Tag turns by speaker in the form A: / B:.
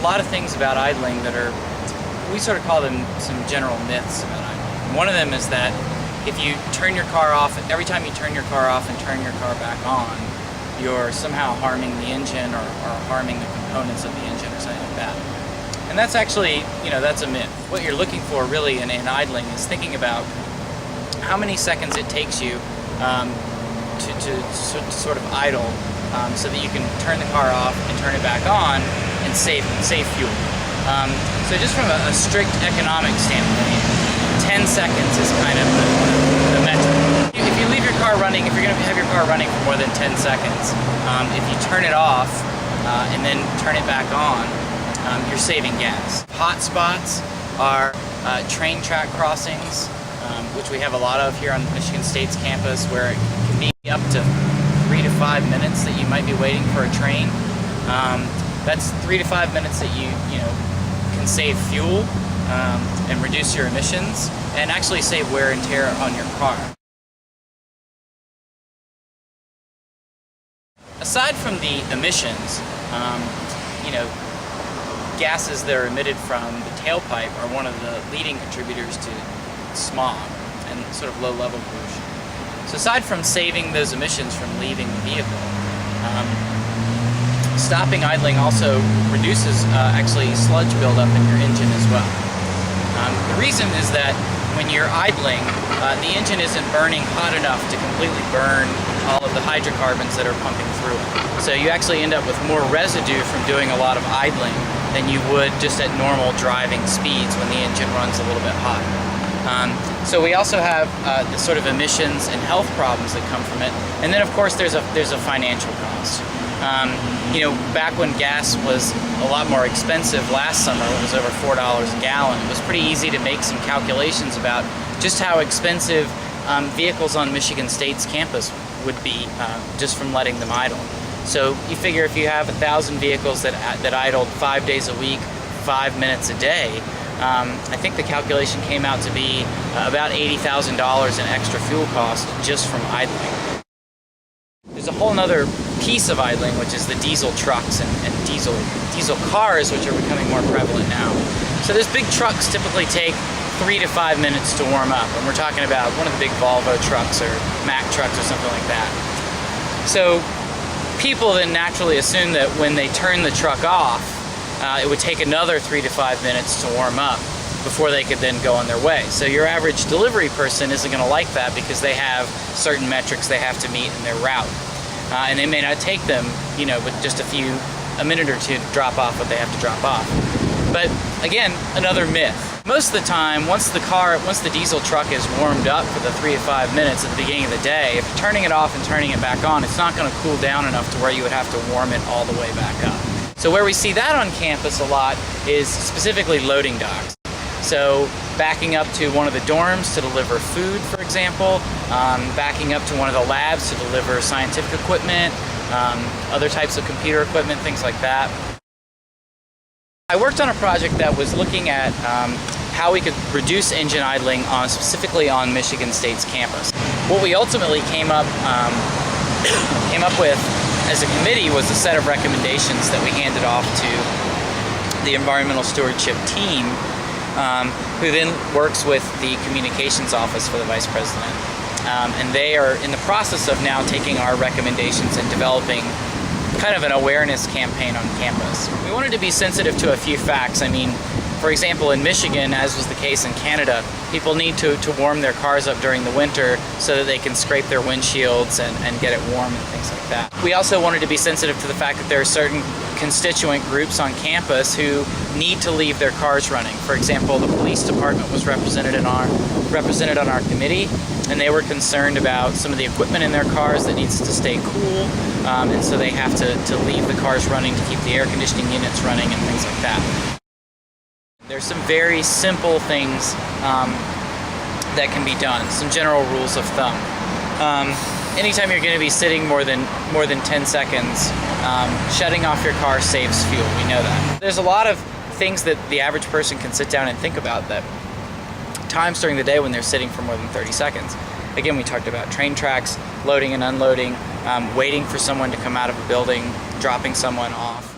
A: lot of things about idling that are, we sort of call them some general myths about idling. One of them is that if you turn your car off, every time you turn your car off and turn your car back on, you're somehow harming the engine or harming the components of the engine or something like that. And that's actually, that's a myth. What you're looking for really in idling is thinking about how many seconds it takes you to sort of idle so that you can turn the car off and turn it back on and save fuel. So just from a strict economic standpoint, 10 seconds is kind of the metric. If you leave your car running, if you're going to have your car running for more than 10 seconds, if you turn it off and then turn it back on, you're saving gas. Hot spots are train track crossings, which we have a lot of here on Michigan State's campus, where it can be up to 3 to 5 minutes that you might be waiting for a train. That's 3 to 5 minutes that you can save fuel and reduce your emissions and actually save wear and tear on your car. Aside from the emissions, gases that are emitted from the tailpipe are one of the leading contributors to smog and sort of low-level pollution. So aside from saving those emissions from leaving the vehicle, stopping idling also reduces actually sludge buildup in your engine as well. The reason is that when you're idling, the engine isn't burning hot enough to completely burn all of the hydrocarbons that are pumping through it. So you actually end up with more residue from doing a lot of idling than you would just at normal driving speeds when the engine runs a little bit hot. So we also have the sort of emissions and health problems that come from it. And then of course there's a financial cost. Back when gas was a lot more expensive last summer, it was over $4 a gallon, it was pretty easy to make some calculations about just how expensive vehicles on Michigan State's campus would be just from letting them idle. So you figure if you have 1,000 vehicles that idled 5 days a week, 5 minutes a day, I think the calculation came out to be about $80,000 in extra fuel cost just from idling. There's a whole other piece of idling, which is the diesel trucks and diesel cars, which are becoming more prevalent now. So those big trucks typically take 3 to 5 minutes to warm up, and we're talking about one of the big Volvo trucks or Mack trucks or something like that. So people then naturally assume that when they turn the truck off, it would take another 3 to 5 minutes to warm up before they could then go on their way. So your average delivery person isn't going to like that because they have certain metrics they have to meet in their route. And it may not take them, with just a minute or two to drop off what they have to drop off. But again, another myth. Most of the time, once the diesel truck is warmed up for the 3 to 5 minutes at the beginning of the day, if you're turning it off and turning it back on, it's not going to cool down enough to where you would have to warm it all the way back up. So where we see that on campus a lot is specifically loading docks. So backing up to one of the dorms to deliver food, for example, backing up to one of the labs to deliver scientific equipment, other types of computer equipment, things like that. I worked on a project that was looking at how we could reduce engine idling specifically on Michigan State's campus. What we ultimately came up with as a committee was a set of recommendations that we handed off to the environmental stewardship team, who then works with the communications office for the vice president. And they are in the process of now taking our recommendations and developing kind of an awareness campaign on campus. We wanted to be sensitive to a few facts. I mean, for example, in Michigan, as was the case in Canada, people need to warm their cars up during the winter so that they can scrape their windshields and get it warm and things like that. We also wanted to be sensitive to the fact that there are certain constituent groups on campus who need to leave their cars running. For example, the police department was represented on our committee, and they were concerned about some of the equipment in their cars that needs to stay cool, and so they have to leave the cars running to keep the air conditioning units running and things like that. There's some very simple things that can be done, some general rules of thumb. Anytime you're going to be sitting more than 10 seconds, shutting off your car saves fuel. We know that. There's a lot of things that the average person can sit down and think about, that times during the day when they're sitting for more than 30 seconds. Again, we talked about train tracks, loading and unloading, waiting for someone to come out of a building, dropping someone off.